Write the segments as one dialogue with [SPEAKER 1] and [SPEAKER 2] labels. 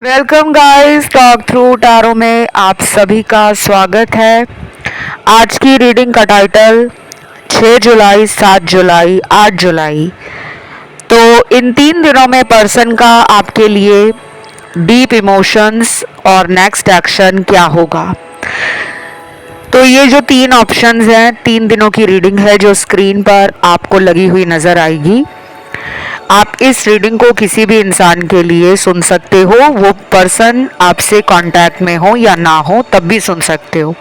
[SPEAKER 1] Welcome guys, talk through tarot में आप सभी का स्वागत है। आज की रीडिंग का टाइटल 6 जुलाई, 7 जुलाई, 8 जुलाई। तो इन 3 दिनों में पर्सन का आपके लिए डीप इमोशंस और नेक्स्ट एक्शन क्या होगा। तो ये जो 3 ऑप्शंस हैं, 3 दिनों की रीडिंग है जो स्क्रीन पर आपको लगी हुई नज़र आएगी। आप इस रीडिंग को किसी भी इंसान के लिए सुन सकते हो, वो पर्सन आपसे कांटेक्ट में हो या ना हो तब भी सुन सकते हो।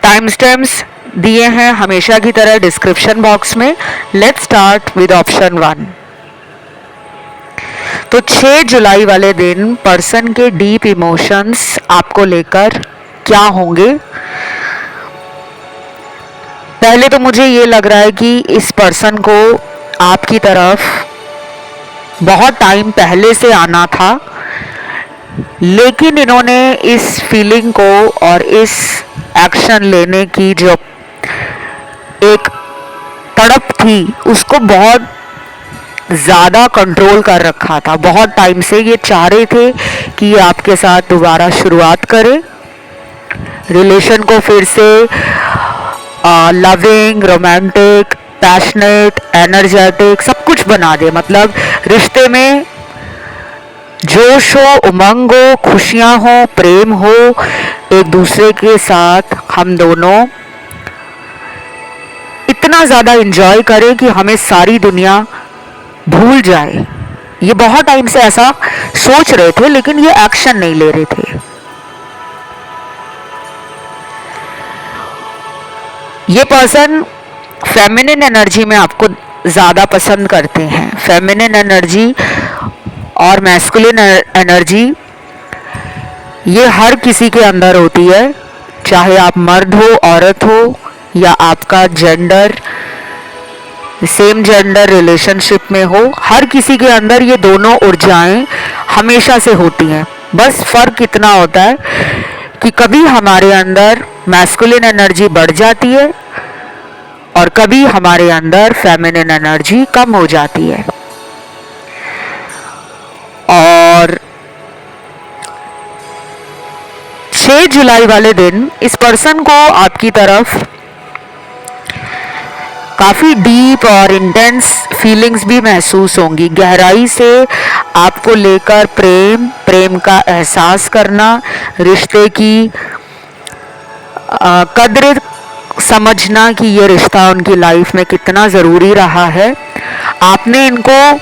[SPEAKER 1] टाइम स्टैम्प्स दिए हैं हमेशा की तरह डिस्क्रिप्शन बॉक्स में। Let's start with option 1। तो 6 जुलाई वाले दिन पर्सन के डीप इमोशंस आपको लेकर क्या होंगे। पहले तो मुझे ये लग रहा है कि इस पर्सन को आपकी तरफ बहुत टाइम पहले से आना था, लेकिन इन्होंने इस फीलिंग को और इस एक्शन लेने की जो एक तड़प थी उसको बहुत ज़्यादा कंट्रोल कर रखा था। बहुत टाइम से ये चाह रहे थे कि ये आपके साथ दोबारा शुरुआत करें, रिलेशन को फिर से लविंग, रोमांटिक, पैशनेट, एनर्जेटिक सब कुछ बना दे। मतलब रिश्ते में जोश हो, उमंग हो, खुशियां हो, प्रेम हो, एक दूसरे के साथ हम दोनों इतना ज़्यादा एंजॉय करें कि हमें सारी दुनिया भूल जाए। ये बहुत टाइम से ऐसा सोच रहे थे लेकिन ये एक्शन नहीं ले रहे थे। ये पर्सन फेमिनिन एनर्जी में आपको ज़्यादा पसंद करते हैं। फेमिनिन एनर्जी और मैस्कुलिन एनर्जी ये हर किसी के अंदर होती है, चाहे आप मर्द हो, औरत हो या आपका जेंडर सेम जेंडर रिलेशनशिप में हो। हर किसी के अंदर ये दोनों ऊर्जाएं हमेशा से होती हैं। बस फर्क इतना होता है कि कभी हमारे अंदर मैस्कुलिन एनर्जी बढ़ जाती है और कभी हमारे अंदर फेमिनिन एनर्जी कम हो जाती है। और 6 जुलाई वाले दिन इस पर्सन को आपकी तरफ काफ़ी डीप और इंटेंस फीलिंग्स भी महसूस होंगी। गहराई से आपको लेकर प्रेम का एहसास करना, रिश्ते की कद्र समझना कि ये रिश्ता उनकी लाइफ में कितना ज़रूरी रहा है। आपने इनको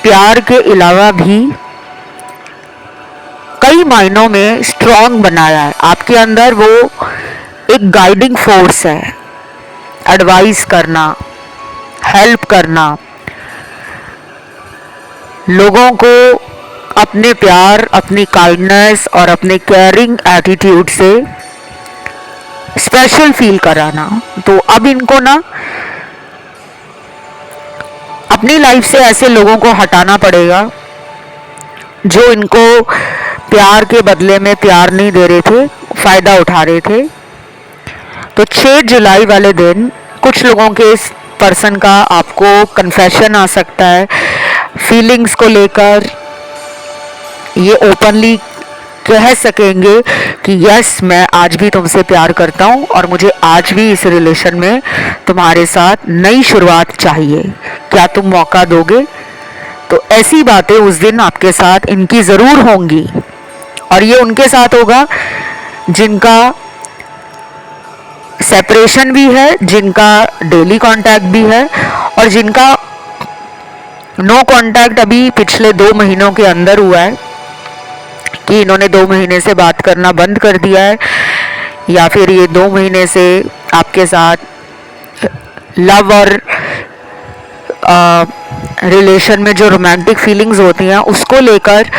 [SPEAKER 1] प्यार के अलावा भी कई मायनों में स्ट्रॉन्ग बनाया है। आपके अंदर वो एक गाइडिंग फोर्स है, एडवाइस करना, हेल्प करना, लोगों को अपने प्यार, अपनी काइंडनेस और अपने केयरिंग एटीट्यूड से स्पेशल फील कराना। तो अब इनको ना अपनी लाइफ से ऐसे लोगों को हटाना पड़ेगा जो इनको प्यार के बदले में प्यार नहीं दे रहे थे, फ़ायदा उठा रहे थे। तो 6 जुलाई वाले दिन कुछ लोगों के इस पर्सन का आपको कन्फेशन आ सकता है। फीलिंग्स को लेकर ये ओपनली कह सकेंगे कि यस, मैं आज भी तुमसे प्यार करता हूँ और मुझे आज भी इस रिलेशन में तुम्हारे साथ नई शुरुआत चाहिए, क्या तुम मौका दोगे। तो ऐसी बातें उस दिन आपके साथ इनकी ज़रूर होंगी और ये उनके साथ होगा जिनका सेपरेशन भी है, जिनका डेली कांटेक्ट भी है और जिनका नो कांटेक्ट अभी पिछले 2 महीनों के अंदर हुआ है कि इन्होंने 2 महीने से बात करना बंद कर दिया है, या फिर ये 2 महीने से आपके साथ लव और रिलेशन में जो रोमांटिक फीलिंग्स होती हैं उसको लेकर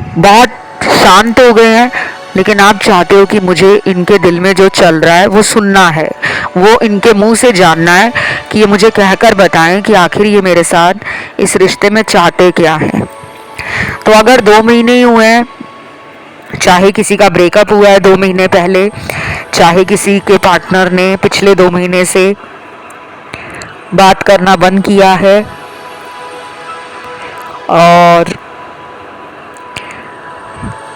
[SPEAKER 1] बहुत शांत हो गए हैं। लेकिन आप चाहते हो कि मुझे इनके दिल में जो चल रहा है वो सुनना है, वो इनके मुंह से जानना है कि ये मुझे कहकर बताएं कि आखिर ये मेरे साथ इस रिश्ते में चाहते क्या हैं। तो अगर 2 महीने ही हुए हैं, चाहे किसी का ब्रेकअप हुआ है 2 महीने पहले, चाहे किसी के पार्टनर ने पिछले 2 महीने से बात करना बंद किया है, और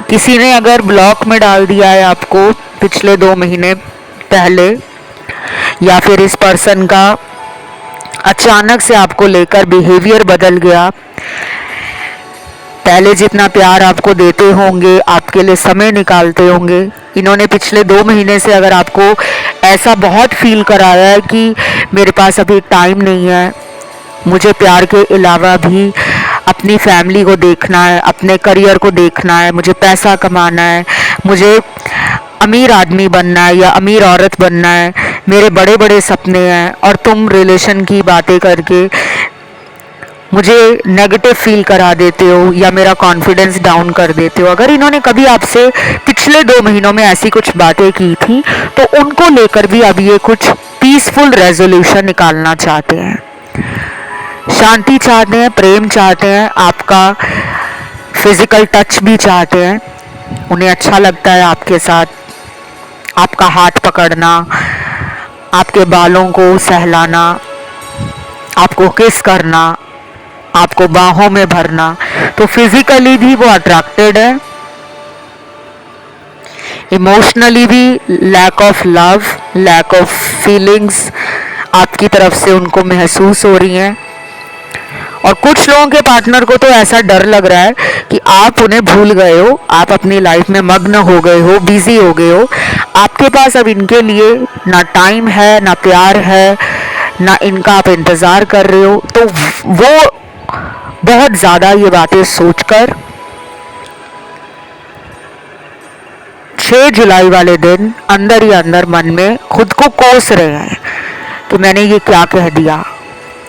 [SPEAKER 1] किसी ने अगर ब्लॉक में डाल दिया है आपको पिछले 2 महीने पहले, या फिर इस पर्सन का अचानक से आपको लेकर बिहेवियर बदल गया, पहले जितना प्यार आपको देते होंगे, आपके लिए समय निकालते होंगे, इन्होंने पिछले 2 महीने से अगर आपको ऐसा बहुत फील कराया है कि मेरे पास अभी टाइम नहीं है, मुझे प्यार के अलावा भी अपनी फैमिली को देखना है, अपने करियर को देखना है, मुझे पैसा कमाना है, मुझे अमीर आदमी बनना है या अमीर औरत बनना है, मेरे बड़े बड़े सपने हैं, और तुम रिलेशन की बातें करके मुझे नेगेटिव फील करा देते हो या मेरा कॉन्फिडेंस डाउन कर देते हो। अगर इन्होंने कभी आपसे पिछले 2 महीनों में ऐसी कुछ बातें की थी तो उनको लेकर भी अब ये कुछ पीसफुल रेजोल्यूशन निकालना चाहते हैं, शांति चाहते हैं, प्रेम चाहते हैं, आपका फिजिकल टच भी चाहते हैं। उन्हें अच्छा लगता है आपके साथ आपका हाथ पकड़ना, आपके बालों को सहलाना, आपको किस करना, आपको बाहों में भरना। तो फिजिकली भी वो अट्रैक्टेड है, इमोशनली भी lack of love, lack of feelings आपकी तरफ से उनको महसूस हो रही हैं। और कुछ लोगों के पार्टनर को तो ऐसा डर लग रहा है कि आप उन्हें भूल गए हो, आप अपनी लाइफ में मग्न हो गए हो, बिजी हो गए हो, आपके पास अब इनके लिए ना टाइम है, ना प्यार है, ना इनका आप इंतज़ार कर रहे हो। तो वो बहुत ज़्यादा ये बातें सोचकर 6 जुलाई वाले दिन अंदर ही अंदर मन में खुद को कोस रहे हैं कि मैंने ये क्या कह दिया,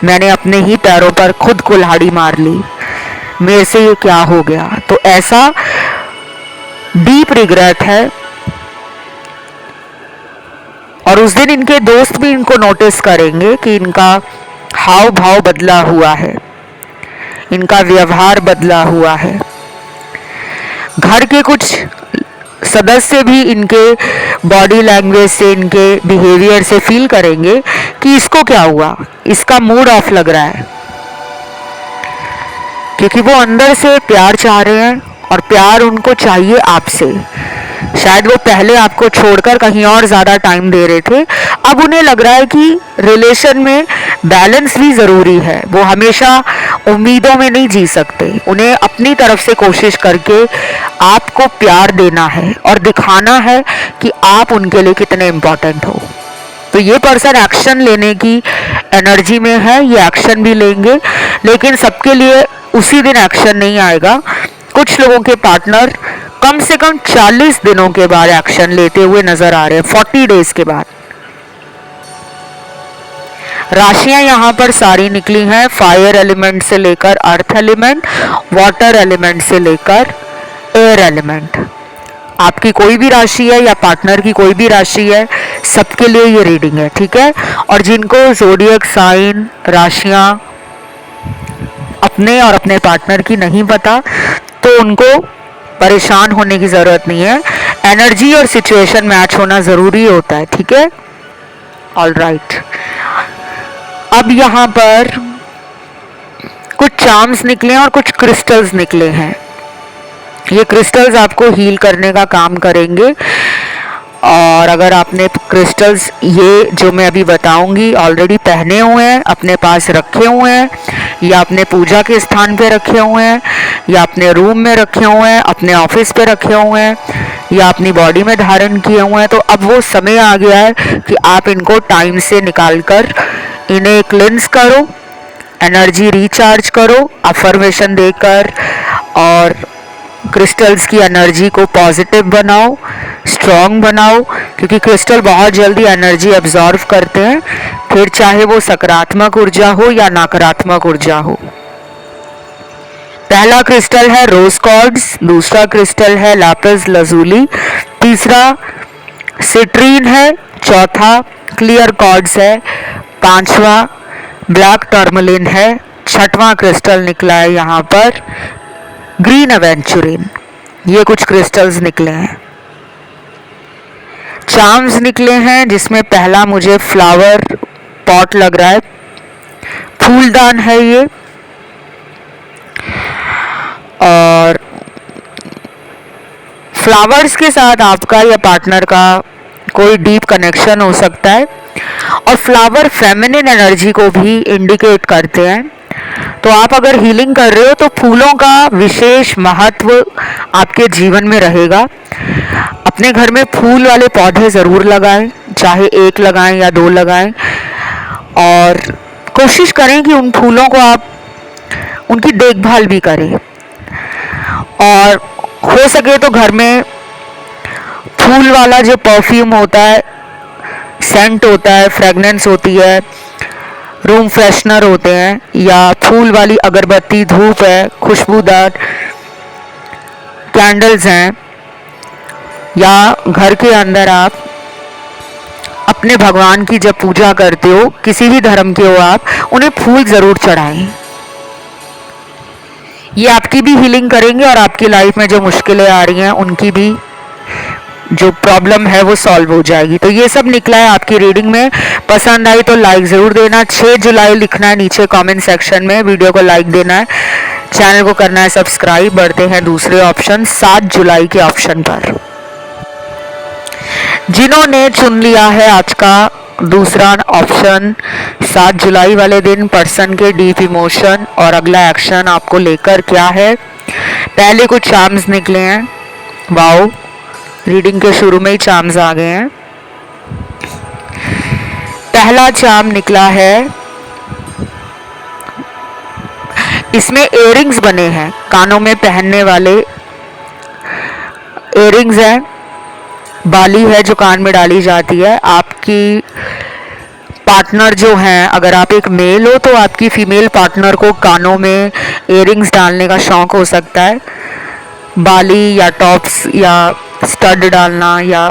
[SPEAKER 1] मैंने अपने ही पैरों पर खुद कुल्हाड़ी मार ली, मेरे से ये क्या हो गया। तो ऐसा डीप रिग्रेट है। और उस दिन इनके दोस्त भी इनको नोटिस करेंगे कि इनका हाव भाव बदला हुआ है, इनका व्यवहार बदला हुआ है। घर के कुछ सदस्य भी इनके बॉडी लैंग्वेज से, इनके बिहेवियर से फील करेंगे कि इसको क्या हुआ, इसका मूड ऑफ लग रहा है, क्योंकि वो अंदर से प्यार चाह रहे हैं और प्यार उनको चाहिए आपसे। शायद वो पहले आपको छोड़कर कहीं और ज़्यादा टाइम दे रहे थे, अब उन्हें लग रहा है कि रिलेशन में बैलेंस भी ज़रूरी है। वो हमेशा उम्मीदों में नहीं जी सकते, उन्हें अपनी तरफ से कोशिश करके आपको प्यार देना है और दिखाना है कि आप उनके लिए कितने इम्पोर्टेंट हो। तो ये पर्सन एक्शन लेने की एनर्जी में है, ये एक्शन भी लेंगे, लेकिन सबके लिए उसी दिन एक्शन नहीं आएगा। कुछ लोगों के पार्टनर कम से कम 40 दिनों के बाद एक्शन लेते हुए नजर आ रहे हैं, 40 डेज के बाद। राशियां यहाँ पर सारी निकली हैं, फायर एलिमेंट से लेकर अर्थ एलिमेंट, वाटर एलिमेंट से लेकर एयर एलिमेंट। आपकी कोई भी राशि है या पार्टनर की कोई भी राशि है, सबके लिए ये रीडिंग है, ठीक है। और जिनको ज़ोडिएक साइन राशियां अपने और अपने पार्टनर की नहीं पता, तो उनको परेशान होने की ज़रूरत नहीं है। एनर्जी और सिचुएशन मैच होना ज़रूरी होता है, ठीक है। ऑल राइट, अब यहाँ पर कुछ चार्म्स निकले हैं और कुछ क्रिस्टल्स निकले हैं। ये क्रिस्टल्स आपको हील करने का काम करेंगे। और अगर आपने क्रिस्टल्स ये जो मैं अभी बताऊंगी ऑलरेडी पहने हुए हैं, अपने पास रखे हुए हैं, या अपने पूजा के स्थान पे रखे हुए हैं, या अपने रूम में रखे हुए हैं, अपने ऑफिस पे रखे हुए हैं, या अपनी बॉडी में धारण किए हुए हैं, तो अब वो समय आ गया है कि आप इनको टाइम से निकाल कर इन्हें क्लिंस करो, एनर्जी रिचार्ज करो, अफर्मेशन देकर, और क्रिस्टल्स की एनर्जी को पॉजिटिव बनाओ, स्ट्रॉन्ग बनाओ, क्योंकि क्रिस्टल बहुत जल्दी एनर्जी एब्जॉर्व करते हैं, फिर चाहे वो सकारात्मक ऊर्जा हो या नकारात्मक ऊर्जा हो। पहला क्रिस्टल है रोज क्वार्ट्ज, दूसरा क्रिस्टल है लैपिस लजुली, तीसरा सिट्रीन है, चौथा क्लियर क्वार्ट्ज है, पांचवा ब्लैक टर्मलिन है, छठवां क्रिस्टल निकला है यहाँ पर ग्रीन एवेंचुरिन। ये कुछ क्रिस्टल्स निकले हैं। चार्म्स निकले हैं जिसमें पहला मुझे फ्लावर पॉट लग रहा है, फूलदान है ये, और फ्लावर्स के साथ आपका या पार्टनर का कोई डीप कनेक्शन हो सकता है और फ्लावर फेमिनिन एनर्जी को भी इंडिकेट करते हैं। तो आप अगर हीलिंग कर रहे हो तो फूलों का विशेष महत्व आपके जीवन में रहेगा। अपने घर में फूल वाले पौधे ज़रूर लगाएं, चाहे एक लगाएं या दो लगाएं, और कोशिश करें कि उन फूलों को आप उनकी देखभाल भी करें। और हो सके तो घर में फूल वाला जो परफ्यूम होता है, सेंट होता है, फ्रेगनेंस होती है, रूम फ्रेशनर होते हैं, या फूल वाली अगरबत्ती, धूप है, खुशबूदार कैंडल्स हैं, या घर के अंदर आप अपने भगवान की जब पूजा करते हो, किसी भी धर्म के हो आप, उन्हें फूल ज़रूर चढ़ाएं। ये आपकी भी हीलिंग करेंगे और आपकी लाइफ में जो मुश्किलें आ रही हैं उनकी भी जो प्रॉब्लम है वो सॉल्व हो जाएगी। तो ये सब निकला है आपकी रीडिंग में। पसंद आई तो लाइक ज़रूर देना। 6 जुलाई लिखना है नीचे कमेंट सेक्शन में, वीडियो को लाइक देना है, चैनल को करना है सब्सक्राइब। बढ़ते हैं दूसरे ऑप्शन 7 जुलाई के ऑप्शन पर। जिन्होंने चुन लिया है आज का दूसरा ऑप्शन, 7 जुलाई वाले दिन पर्सन के डीप इमोशन और अगला एक्शन आपको लेकर क्या है। पहले कुछ चार्म्स निकले हैं। वाओ, रीडिंग के शुरू में ही चार्म्स आ गए हैं। पहला चार्म निकला है, इसमें इयररिंग्स बने हैं, कानों में पहनने वाले इयररिंग्स हैं, बाली है जो कान में डाली जाती है। आपकी पार्टनर जो हैं, अगर आप एक मेल हो तो आपकी फीमेल पार्टनर को कानों में इयररिंग्स डालने का शौक हो सकता है। बाली या टॉप्स या स्टड डालना या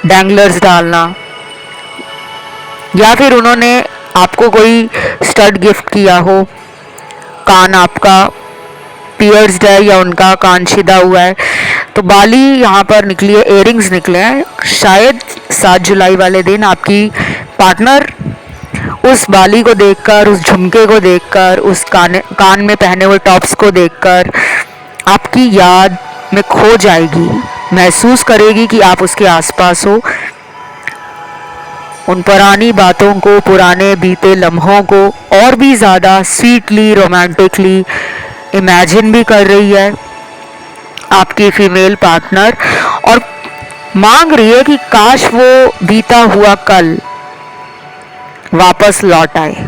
[SPEAKER 1] डैंगलर्स डालना, या फिर उन्होंने आपको कोई स्टड गिफ्ट किया हो, कान आपका पियर्स्ड है या उनका कान छिदा हुआ है, तो बाली यहाँ पर निकली है, इयररिंग्स निकले हैं। शायद 7 जुलाई वाले दिन आपकी पार्टनर उस बाली को देखकर, उस झुमके को देखकर, उस कान में पहने हुए टॉप्स को देखकर आपकी याद में खो जाएगी, महसूस करेगी कि आप उसके आसपास हो। उन पुरानी बातों को, पुराने बीते लम्हों को और भी ज़्यादा स्वीटली, रोमांटिकली इमेजिन भी कर रही है आपकी फीमेल पार्टनर, और मांग रही है कि काश वो बीता हुआ कल वापस लौट आए,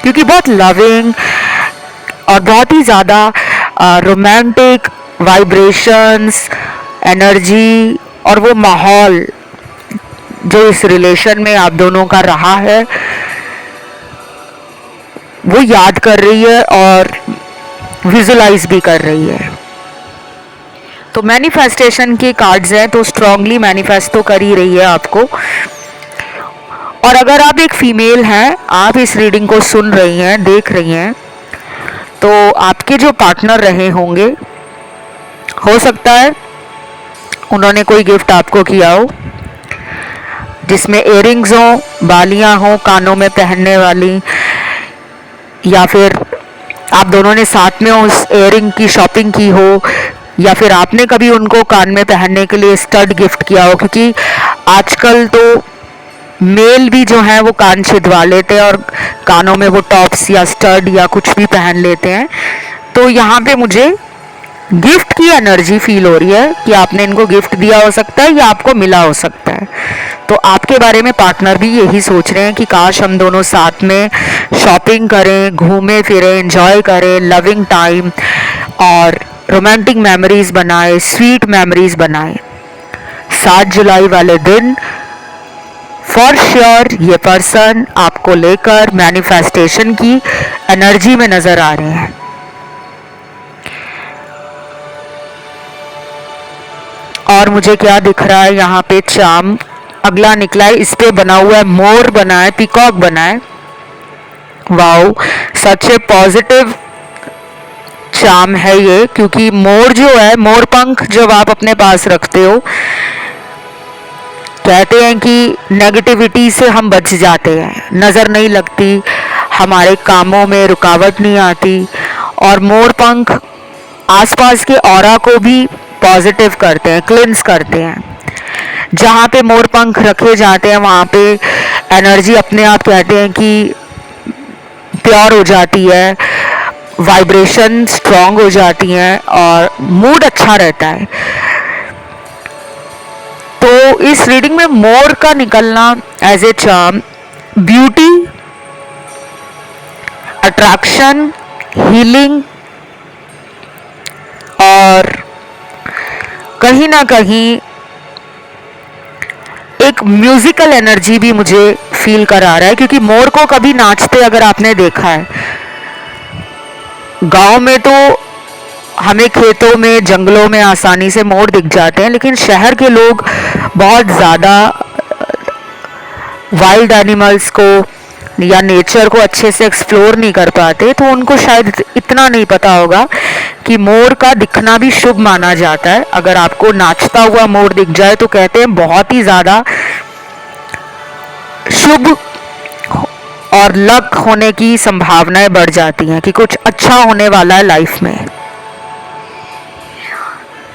[SPEAKER 1] क्योंकि बहुत लविंग और बहुत ही ज़्यादा रोमांटिक वाइब्रेशंस, एनर्जी और वो माहौल जो इस रिलेशन में आप दोनों का रहा है वो याद कर रही है और विजुलाइज भी कर रही है। तो मैनिफेस्टेशन के कार्ड्स हैं, तो स्ट्रांगली मैनिफेस्ट तो कर ही रही है आपको। और अगर आप एक फीमेल हैं, आप इस रीडिंग को सुन रही हैं, देख रही हैं, तो आपके जो पार्टनर रहे होंगे, हो सकता है उन्होंने कोई गिफ्ट आपको किया हो जिसमें इयररिंग्स हो, बालियां हो कानों में पहनने वाली, या फिर आप दोनों ने साथ में उस इयररिंग की शॉपिंग की हो, या फिर आपने कभी उनको कान में पहनने के लिए स्टड गिफ्ट किया हो, क्योंकि आजकल तो मेल भी जो है वो कान छिदवा लेते हैं और कानों में वो टॉप्स या स्टड या कुछ भी पहन लेते हैं। तो यहाँ पे मुझे गिफ्ट की एनर्जी फील हो रही है कि आपने इनको गिफ्ट दिया हो सकता है या आपको मिला हो सकता है। तो आपके बारे में पार्टनर भी यही सोच रहे हैं कि काश हम दोनों साथ में शॉपिंग करें, घूमें फिरें, एंजॉय करें, लविंग टाइम और रोमांटिक मेमोरीज बनाए, स्वीट मेमोरीज बनाए। 7 जुलाई वाले दिन फॉर श्योर ये पर्सन आपको लेकर मैनिफेस्टेशन की एनर्जी में नजर आ रहे हैं। और मुझे क्या दिख रहा है यहाँ पे, चार्म अगला निकला है, इस पे बना हुआ है मोर बना है, पीकॉक बना है। वाओ, सच ए पॉजिटिव चार्म है ये, क्योंकि मोर जो है, मोर पंख जब आप अपने पास रखते हो, कहते हैं कि नेगेटिविटी से हम बच जाते हैं, नज़र नहीं लगती, हमारे कामों में रुकावट नहीं आती, और मोर पंख आसपास के ऑरा को भी पॉजिटिव करते हैं, क्लिंस करते हैं। जहाँ पे मोर पंख रखे जाते हैं वहाँ पे एनर्जी अपने आप कहते हैं कि प्योर हो जाती है, वाइब्रेशन स्ट्रांग हो जाती हैं और मूड अच्छा रहता है। तो इस रीडिंग में मोर का निकलना as a charm beauty, attraction, healing और कहीं ना कहीं एक म्यूजिकल एनर्जी भी मुझे फील करा रहा है, क्योंकि मोर को कभी नाचते अगर आपने देखा है, गांव में तो हमें खेतों में जंगलों में आसानी से मोर दिख जाते हैं, लेकिन शहर के लोग बहुत ज़्यादा वाइल्ड एनिमल्स को या नेचर को अच्छे से एक्सप्लोर नहीं कर पाते, तो उनको शायद इतना नहीं पता होगा कि मोर का दिखना भी शुभ माना जाता है। अगर आपको नाचता हुआ मोर दिख जाए तो कहते हैं बहुत ही ज़्यादा शुभ और लक होने की संभावनाएं बढ़ जाती हैं कि कुछ अच्छा होने वाला है लाइफ में।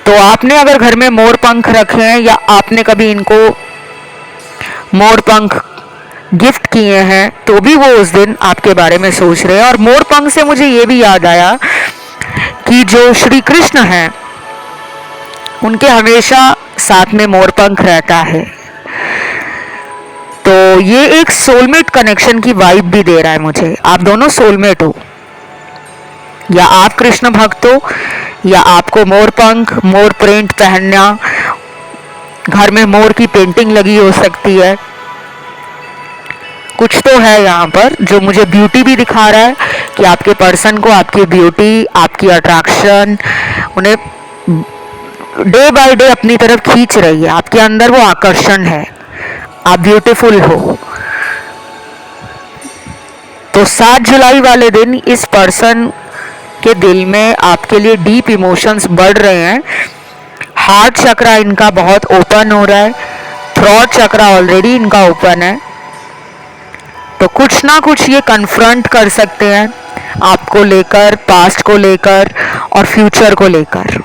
[SPEAKER 1] तो आपने अगर घर में मोर पंख रखे हैं या आपने कभी इनको मोर पंख गिफ्ट किए हैं तो भी वो उस दिन आपके बारे में सोच रहे हैं। और मोर पंख से मुझे ये भी याद आया कि जो श्री कृष्ण हैं उनके हमेशा साथ में मोर पंख रहता है। तो ये एक सोलमेट कनेक्शन की वाइब भी दे रहा है मुझे। आप दोनों सोलमेट हो, या आप कृष्ण भक्त हो या आपको मोर पंख, मोर प्रिंट पहनना, घर में मोर की पेंटिंग लगी हो सकती है। कुछ तो है यहाँ पर जो मुझे ब्यूटी भी दिखा रहा है कि आपके पर्सन को आपकी ब्यूटी, आपकी अट्रैक्शन उन्हें डे बाय डे अपनी तरफ खींच रही है। आपके अंदर वो आकर्षण है, आप ब्यूटीफुल हो। तो 7 जुलाई वाले दिन इस पर्सन के दिल में आपके लिए डीप इमोशंस बढ़ रहे हैं। हार्ट चक्रा इनका बहुत ओपन हो रहा है, थ्रॉट चक्रा ऑलरेडी इनका ओपन है। तो कुछ ना कुछ ये कन्फ्रंट कर सकते हैं आपको लेकर, पास्ट को लेकर और फ्यूचर को लेकर।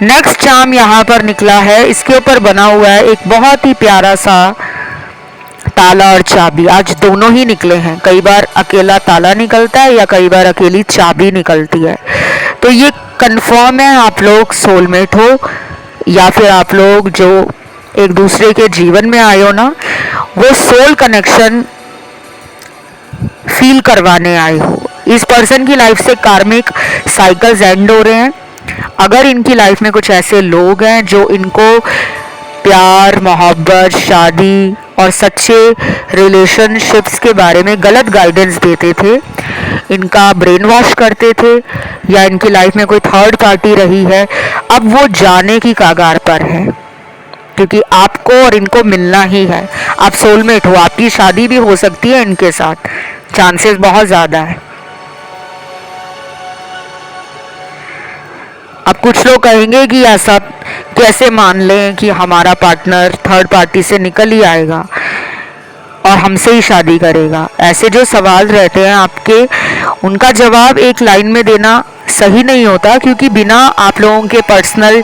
[SPEAKER 1] नेक्स्ट चार्म यहाँ पर निकला है, इसके ऊपर बना हुआ है एक बहुत ही प्यारा सा ताला और चाबी। आज दोनों ही निकले हैं, कई बार अकेला ताला निकलता है या कई बार अकेली चाबी निकलती है। तो ये कंफर्म है आप लोग सोलमेट हो, या फिर आप लोग जो एक दूसरे के जीवन में आए हो ना, वो सोल कनेक्शन फील करवाने आए हो। इस पर्सन की लाइफ से कार्मिक साइकिल्स एंड हो रहे हैं। अगर इनकी लाइफ में कुछ ऐसे लोग हैं जो इनको प्यार, मोहब्बत, शादी और सच्चे रिलेशनशिप्स के बारे में गलत गाइडेंस देते थे, इनका ब्रेन वॉश करते थे, या इनकी लाइफ में कोई थर्ड पार्टी रही है, अब वो जाने की कगार पर है, क्योंकि आपको और इनको मिलना ही है। आप सोलमेट हो, आपकी शादी भी हो सकती है इनके साथ, चांसेस बहुत ज़्यादा है। अब कुछ लोग कहेंगे कि ऐसा कैसे मान लें कि हमारा पार्टनर थर्ड पार्टी से निकल ही आएगा और हमसे ही शादी करेगा। ऐसे जो सवाल रहते हैं आपके, उनका जवाब एक लाइन में देना सही नहीं होता, क्योंकि बिना आप लोगों के पर्सनल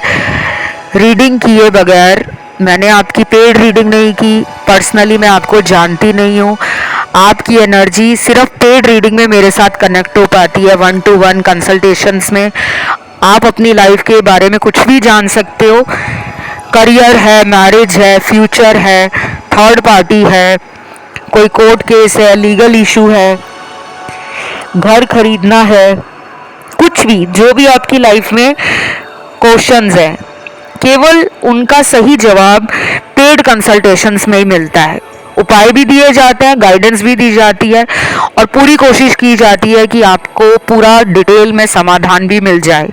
[SPEAKER 1] रीडिंग किए बगैर, मैंने आपकी पेड रीडिंग नहीं की, पर्सनली मैं आपको जानती नहीं हूँ, आपकी एनर्जी सिर्फ पेड रीडिंग में मेरे साथ कनेक्ट हो पाती है। 1-to-1 कंसल्टेशंस में आप अपनी लाइफ के बारे में कुछ भी जान सकते हो। करियर है, मैरिज है, फ्यूचर है, थर्ड पार्टी है, कोई कोर्ट केस है, लीगल इशू है, घर खरीदना है, कुछ भी जो भी आपकी लाइफ में क्वेश्चंस हैं, केवल उनका सही जवाब पेड कंसल्टेशंस में ही मिलता है। उपाय भी दिए जाते हैं, गाइडेंस भी दी जाती है और पूरी कोशिश की जाती है कि आपको पूरा डिटेल में समाधान भी मिल जाए।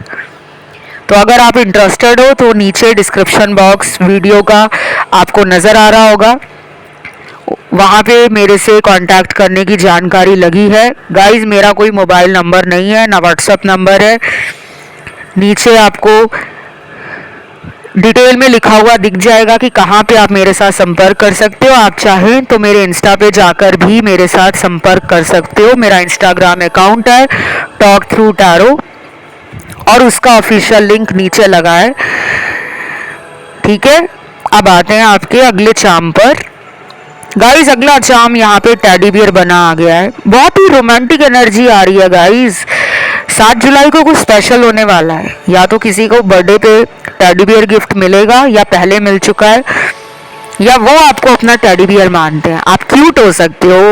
[SPEAKER 1] तो अगर आप इंटरेस्टेड हो तो नीचे डिस्क्रिप्शन बॉक्स वीडियो का आपको नज़र आ रहा होगा, वहाँ पे मेरे से कांटेक्ट करने की जानकारी लगी है। गाइस, मेरा कोई मोबाइल नंबर नहीं है, ना व्हाट्सएप नंबर है। नीचे आपको डिटेल में लिखा हुआ दिख जाएगा कि कहाँ पे आप मेरे साथ संपर्क कर सकते हो। आप चाहें तो मेरे इंस्टा पे जाकर भी मेरे साथ संपर्क कर सकते हो। मेरा इंस्टाग्राम अकाउंट है टॉक थ्रू टैरो, और उसका ऑफिशियल लिंक नीचे लगा है। ठीक है, अब आते हैं आपके अगले चार्म पर। गाइस अगला चार्म यहाँ पे टेडी बियर बना आ गया है। बहुत ही रोमांटिक एनर्जी आ रही है गाइस। 7 जुलाई को कुछ स्पेशल होने वाला है। या तो किसी को बर्थडे पे टेडी बियर गिफ्ट मिलेगा, या पहले मिल चुका है, या वो आपको अपना टेडी बियर मानते हैं। आप क्यूट हो सकते हो,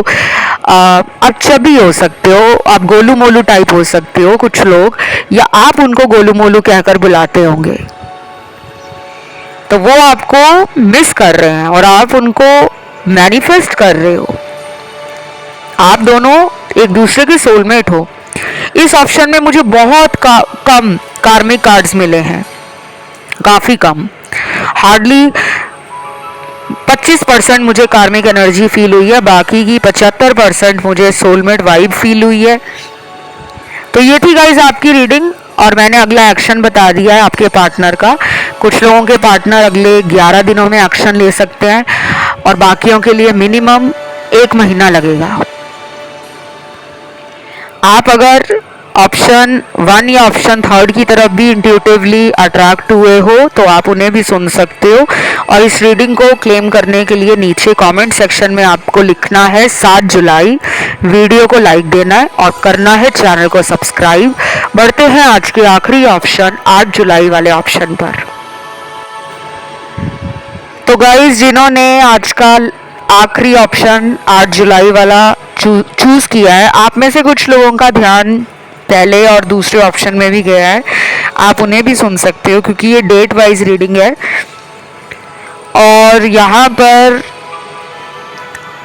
[SPEAKER 1] आप चबी हो सकते हो, आप गोलू मोलू टाइप हो सकते हो कुछ लोग, या आप उनको गोलू मोलू कहकर बुलाते होंगे। तो वो आपको मिस कर रहे हैं और आप उनको मैनिफेस्ट कर रहे हो। आप दोनों एक दूसरे के सोलमेट हो। इस ऑप्शन में मुझे बहुत कम कार्मिक कार्ड्स मिले हैं, काफी कम, हार्डली 25% मुझे कार्मिक एनर्जी फील हुई है, बाकी की 75% मुझे सोलमेट वाइब फील हुई है। तो ये थी गाइज आपकी रीडिंग, और मैंने अगला एक्शन बता दिया है आपके पार्टनर का। कुछ लोगों के पार्टनर अगले 11 दिनों में एक्शन ले सकते हैं, और बाकियों के लिए मिनिमम 1 महीना लगेगा। आप अगर ऑप्शन 1 या ऑप्शन 3 की तरफ भी इंट्यूटिवली अट्रैक्ट हुए हो तो आप उन्हें भी सुन सकते हो। और इस रीडिंग को क्लेम करने के लिए नीचे कमेंट सेक्शन में आपको लिखना है 7 जुलाई, वीडियो को लाइक देना है और करना है चैनल को सब्सक्राइब। बढ़ते हैं आज के आखिरी ऑप्शन 8 जुलाई वाले ऑप्शन पर। तो गाइज जिन्होंने आज का आखिरी ऑप्शन 8 जुलाई वाला चूज किया है, आप में से कुछ लोगों का ध्यान पहले और दूसरे ऑप्शन में भी गया है। आप उन्हें भी सुन सकते हो क्योंकि ये डेट वाइज रीडिंग है। और यहाँ पर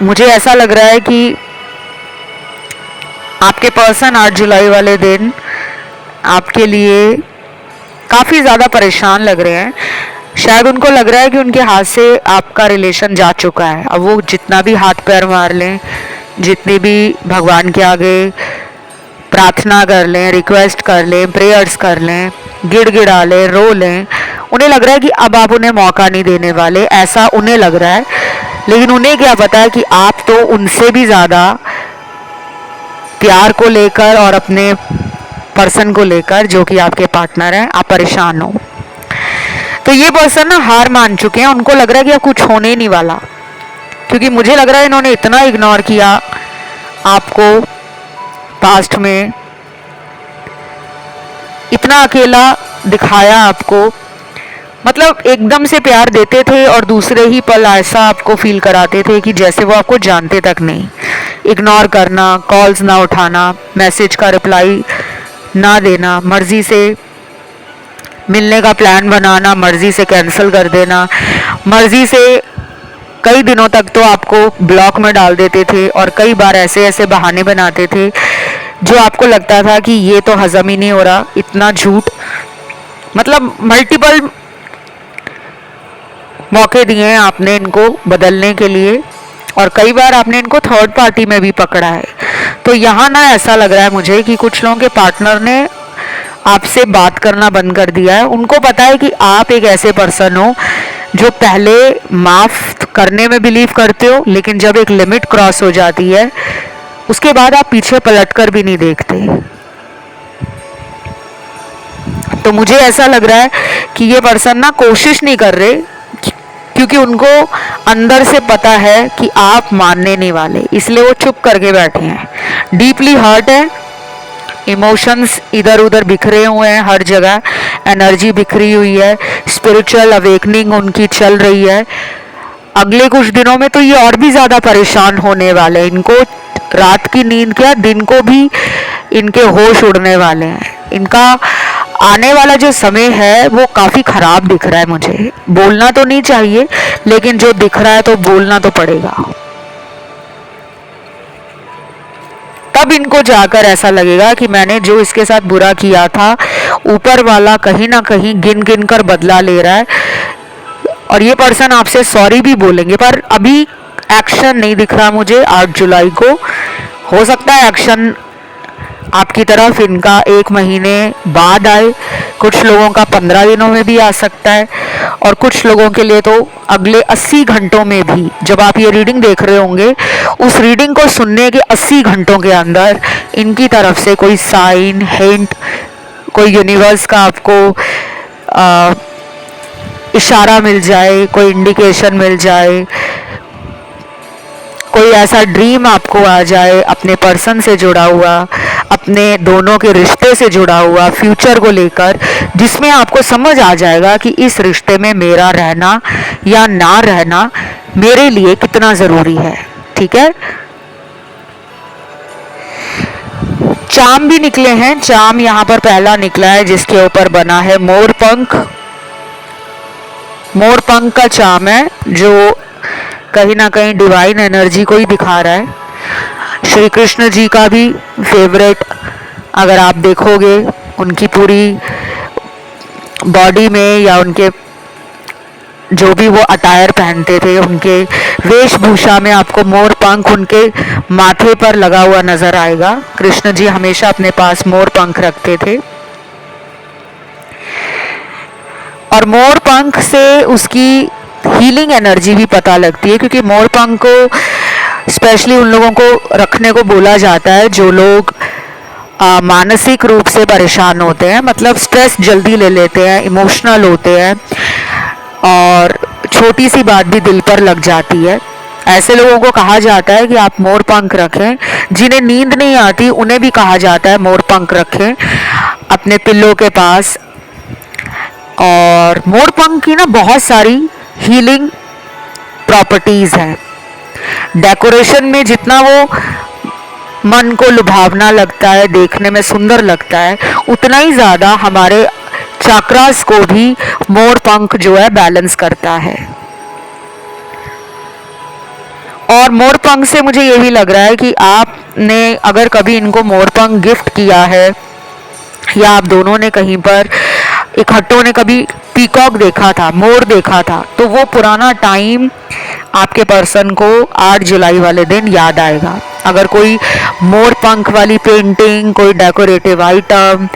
[SPEAKER 1] मुझे ऐसा लग रहा है कि आपके पर्सन 8 जुलाई वाले दिन आपके लिए काफ़ी ज़्यादा परेशान लग रहे हैं। शायद उनको लग रहा है कि उनके हाथ से आपका रिलेशन जा चुका है। अब वो जितना भी हाथ पैर मार लें, जितनी भी भगवान के आगे प्रार्थना कर लें, रिक्वेस्ट कर लें, प्रेयर्स कर लें, गिड़गिड़ा लें, रो लें, उन्हें लग रहा है कि अब आप उन्हें मौका नहीं देने वाले, ऐसा उन्हें लग रहा है। लेकिन उन्हें क्या पता है कि आप तो उनसे भी ज़्यादा प्यार को लेकर और अपने पर्सन को लेकर, जो कि आपके पार्टनर हैं, आप परेशान हो। तो ये पर्सन ना हार मान चुके हैं। उनको लग रहा है कि अब कुछ होने ही नहीं वाला, क्योंकि मुझे लग रहा है इन्होंने इतना इग्नोर किया आपको पास्ट में, इतना अकेला दिखाया आपको। मतलब एकदम से प्यार देते थे और दूसरे ही पल ऐसा आपको फील कराते थे कि जैसे वो आपको जानते तक नहीं। इग्नोर करना, कॉल्स ना उठाना, मैसेज का रिप्लाई ना देना, मर्जी से मिलने का प्लान बनाना, मर्जी से कैंसिल कर देना, मर्जी से कई दिनों तक तो आपको ब्लॉक में डाल देते थे, और कई बार ऐसे ऐसे बहाने बनाते थे जो आपको लगता था कि ये तो हजम ही नहीं हो रहा, इतना झूठ। मतलब मल्टीपल मौके दिए हैं आपने इनको बदलने के लिए, और कई बार आपने इनको थर्ड पार्टी में भी पकड़ा है। तो यहाँ ना ऐसा लग रहा है मुझे कि कुछ लोगों के पार्टनर ने आपसे बात करना बंद कर दिया है। उनको पता है कि आप एक ऐसे पर्सन हो जो पहले माफ़ करने में बिलीव करते हो, लेकिन जब एक लिमिट क्रॉस हो जाती है उसके बाद आप पीछे पलटकर भी नहीं देखते। तो मुझे ऐसा लग रहा है कि ये पर्सन ना कोशिश नहीं कर रहे, क्योंकि उनको अंदर से पता है कि आप मानने नहीं वाले, इसलिए वो चुप करके बैठे हैं। डीपली हर्ट है, इमोशंस इधर उधर बिखरे हुए हैं, हर जगह एनर्जी बिखरी हुई है, स्पिरिचुअल अवेकनिंग उनकी चल रही है। अगले कुछ दिनों में तो ये और भी ज़्यादा परेशान होने वाले हैं। इनको रात की नींद क्या, दिन को भी इनके होश उड़ने वाले हैं। इनका आने वाला जो समय है वो काफ़ी ख़राब दिख रहा है मुझे। बोलना तो नहीं चाहिए, लेकिन जो दिख रहा है तो बोलना तो पड़ेगा। तब इनको जाकर ऐसा लगेगा कि मैंने जो इसके साथ बुरा किया था, ऊपर वाला कहीं ना कहीं गिन गिन कर बदला ले रहा है। और ये पर्सन आपसे सॉरी भी बोलेंगे, पर अभी एक्शन नहीं दिख रहा मुझे 8 जुलाई को। हो सकता है एक्शन आपकी तरफ इनका 1 महीने बाद आए, कुछ लोगों का 15 दिनों में भी आ सकता है, और कुछ लोगों के लिए तो अगले 80 घंटों में भी। जब आप ये रीडिंग देख रहे होंगे, उस रीडिंग को सुनने के 80 घंटों के अंदर इनकी तरफ से कोई साइन, हिंट, कोई यूनिवर्स का आपको इशारा मिल जाए, कोई इंडिकेशन मिल जाए, कोई ऐसा ड्रीम आपको आ जाए अपने पर्सन से जुड़ा हुआ, अपने दोनों के रिश्ते से जुड़ा हुआ, फ्यूचर को लेकर, जिसमें आपको समझ आ जाएगा कि इस रिश्ते में मेरा रहना या ना रहना मेरे लिए कितना ज़रूरी है। ठीक है, चाम भी निकले हैं। चाम यहाँ पर पहला निकला है जिसके ऊपर बना है मोर पंख। मोर पंख का चाम है जो कहीं ना कहीं डिवाइन एनर्जी को ही दिखा रहा है। श्री कृष्ण जी का भी फेवरेट, अगर आप देखोगे उनकी पूरी बॉडी में या उनके जो भी वो अटायर पहनते थे, उनके वेशभूषा में आपको मोर पंख उनके माथे पर लगा हुआ नजर आएगा। कृष्ण जी हमेशा अपने पास मोर पंख रखते थे, और मोर पंख से उसकी हीलिंग एनर्जी भी पता लगती है, क्योंकि मोर पंख को स्पेशली उन लोगों को रखने को बोला जाता है जो लोग मानसिक रूप से परेशान होते हैं, मतलब स्ट्रेस जल्दी ले लेते हैं, इमोशनल होते हैं, और छोटी सी बात भी दिल पर लग जाती है। ऐसे लोगों को कहा जाता है कि आप मोर पंख रखें। जिन्हें नींद नहीं आती उन्हें भी कहा जाता है मोर पंख रखें अपने पिल्लों के पास। और मोर पंख की ना बहुत सारी हीलिंग प्रॉपर्टीज हैं। डेकोरेशन में जितना वो मन को लुभावना लगता है, देखने में सुंदर लगता है, उतना ही ज़्यादा हमारे चक्रास को भी मोर पंख जो है बैलेंस करता है। और मोर पंख से मुझे ये भी लग रहा है कि आपने अगर कभी इनको मोर पंख गिफ्ट किया है, या आप दोनों ने कहीं पर इकट्ठों ने कभी पीकॉक देखा था, मोर देखा था, तो वो पुराना टाइम आपके पर्सन को 8 जुलाई वाले दिन याद आएगा। अगर कोई मोर पंख वाली पेंटिंग, कोई डेकोरेटिव आइटम,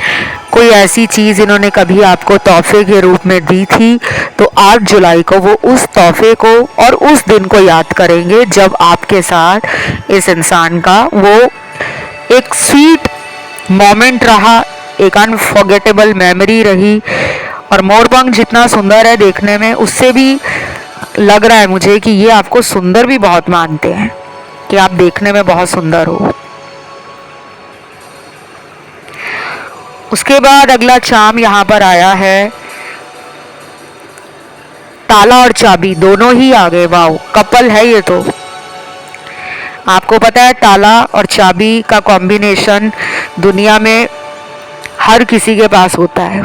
[SPEAKER 1] कोई ऐसी चीज़ इन्होंने कभी आपको तोहफे के रूप में दी थी, तो 8 जुलाई को वो उस तोहफे को और उस दिन को याद करेंगे जब आपके साथ इस इंसान का वो एक स्वीट मोमेंट रहा, एक अनफॉरगेटेबल मेमोरी रही। और मोर पंख जितना सुंदर है देखने में, उससे भी लग रहा है मुझे कि ये आपको सुंदर भी बहुत मानते हैं, कि आप देखने में बहुत सुंदर हो। उसके बाद अगला चाम यहाँ पर आया है ताला और चाबी, दोनों ही आ गए। वाओ, कपल है ये तो। आपको पता है ताला और चाबी का कॉम्बिनेशन दुनिया में हर किसी के पास होता है।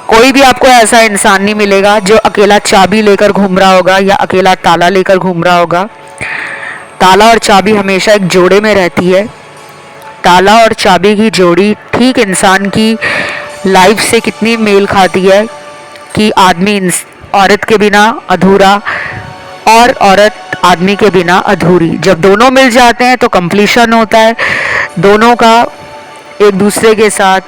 [SPEAKER 1] कोई भी आपको ऐसा इंसान नहीं मिलेगा जो अकेला चाबी लेकर घूम रहा होगा या अकेला ताला लेकर घूम रहा होगा। ताला और चाबी हमेशा एक जोड़े में रहती है। ताला और चाबी की जोड़ी ठीक इंसान की लाइफ से कितनी मेल खाती है कि आदमी औरत के बिना अधूरा और औरत आदमी के बिना अधूरी। जब दोनों मिल जाते हैं तो कंप्लीशन होता है। दोनों का एक दूसरे के साथ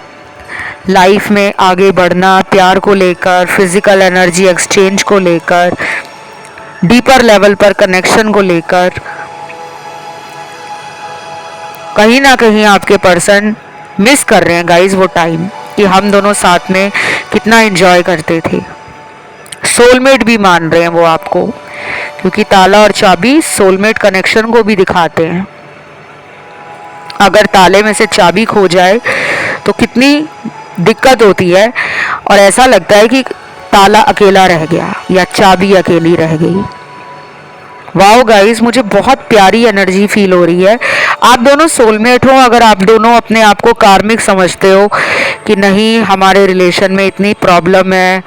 [SPEAKER 1] लाइफ में आगे बढ़ना, प्यार को लेकर, फिजिकल एनर्जी एक्सचेंज को लेकर, डीपर लेवल पर कनेक्शन को लेकर, कहीं ना कहीं आपके पर्सन मिस कर रहे हैं गाइस वो टाइम कि हम दोनों साथ में कितना एंजॉय करते थे। सोलमेट भी मान रहे हैं वो आपको, क्योंकि ताला और चाबी सोलमेट कनेक्शन को भी दिखाते हैं। अगर ताले में से चाबी खो जाए तो कितनी दिक्कत होती है, और ऐसा लगता है कि ताला अकेला रह गया या चाबी अकेली रह गई। वाओ गाइस, मुझे बहुत प्यारी एनर्जी फील हो रही है। आप दोनों सोलमेट हो। अगर आप दोनों अपने आप को कार्मिक समझते हो कि नहीं हमारे रिलेशन में इतनी प्रॉब्लम है,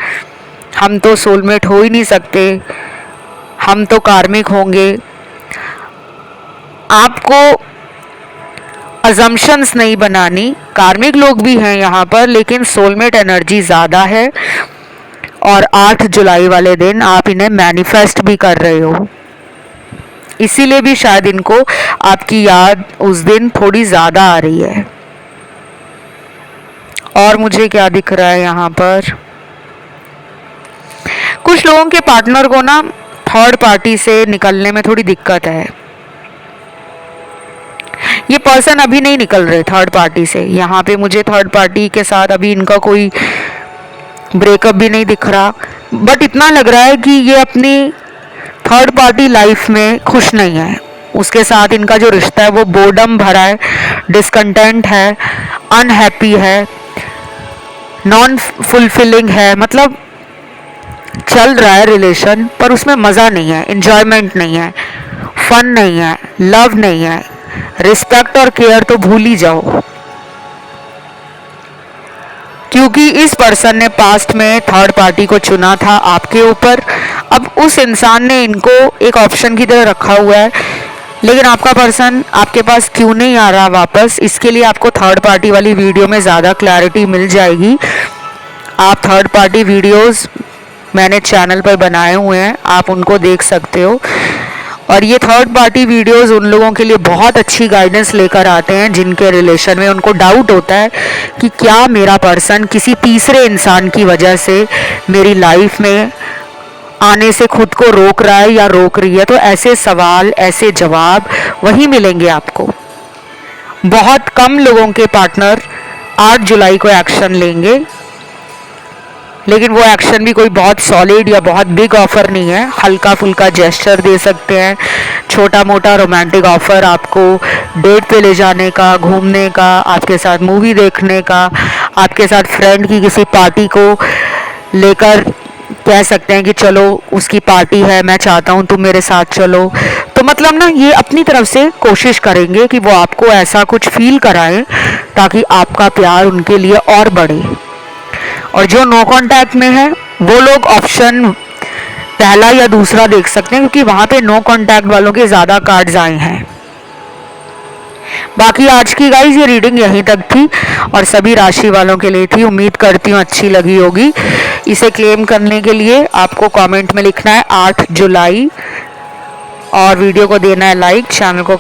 [SPEAKER 1] हम तो सोलमेट हो ही नहीं सकते, हम तो कार्मिक होंगे, आपको अजम्पशंस नहीं बनानी। कार्मिक लोग भी हैं यहाँ पर, लेकिन सोलमेट एनर्जी ज़्यादा है। और 8 जुलाई वाले दिन आप इन्हें मैनिफेस्ट भी कर रहे हो, इसीलिए भी शायद इनको आपकी याद उस दिन थोड़ी ज़्यादा आ रही है। और मुझे क्या दिख रहा है यहाँ पर, कुछ लोगों के पार्टनर को ना थर्ड पार्टी से निकलने में थोड़ी दिक्कत है। ये पर्सन अभी नहीं निकल रहे थर्ड पार्टी से। यहाँ पे मुझे थर्ड पार्टी के साथ अभी इनका कोई ब्रेकअप भी नहीं दिख रहा, बट इतना लग रहा है कि ये अपनी थर्ड पार्टी लाइफ में खुश नहीं है। उसके साथ इनका जो रिश्ता है वो बोर्डम भरा है, डिसकंटेंट है, अनहैप्पी है, नॉन फुलफिलिंग है। मतलब चल रहा है रिलेशन पर उसमें मज़ा नहीं है, इंजॉयमेंट नहीं है, फन नहीं है, लव नहीं है, रिस्पेक्ट और केयर तो भूल ही जाओ। क्योंकि इस पर्सन ने पास्ट में थर्ड पार्टी को चुना था आपके ऊपर। अब उस इंसान ने इनको एक ऑप्शन की तरह रखा हुआ है, लेकिन आपका पर्सन आपके पास क्यों नहीं आ रहा वापस, इसके लिए आपको थर्ड पार्टी वाली वीडियो में ज़्यादा क्लैरिटी मिल जाएगी। आप थर्ड पार्टी वीडियोस मैंने चैनल पर बनाए हुए हैं, आप उनको देख सकते हो। और ये थर्ड पार्टी वीडियोस उन लोगों के लिए बहुत अच्छी गाइडेंस लेकर आते हैं जिनके रिलेशन में उनको डाउट होता है कि क्या मेरा पर्सन किसी तीसरे इंसान की वजह से मेरी लाइफ में आने से खुद को रोक रहा है या रोक रही है। तो ऐसे सवाल, ऐसे जवाब वही मिलेंगे आपको। बहुत कम लोगों के पार्टनर 8 जुलाई को एक्शन लेंगे, लेकिन वो एक्शन भी कोई बहुत सॉलिड या बहुत बिग ऑफर नहीं है। हल्का फुल्का जेस्चर दे सकते हैं, छोटा मोटा रोमांटिक ऑफर, आपको डेट पे ले जाने का, घूमने का, आपके साथ मूवी देखने का, आपके साथ फ्रेंड की किसी पार्टी को लेकर कह सकते हैं कि चलो उसकी पार्टी है, मैं चाहता हूँ तुम मेरे साथ चलो। तो मतलब ना ये अपनी तरफ से कोशिश करेंगे कि वो आपको ऐसा कुछ फील कराएं ताकि आपका प्यार उनके लिए और बढ़े। और जो नो कांटेक्ट में है वो लोग ऑप्शन पहला या दूसरा देख सकते हैं, क्योंकि वहां पे नो कांटेक्ट वालों के ज़्यादा कार्ड्स आए हैं। बाकी आज की गाइस ये रीडिंग यहीं तक थी और सभी राशि वालों के लिए थी। उम्मीद करती हूँ अच्छी लगी होगी। इसे क्लेम करने के लिए आपको कमेंट में लिखना है 8 जुलाई और वीडियो को देना है लाइक, चैनल को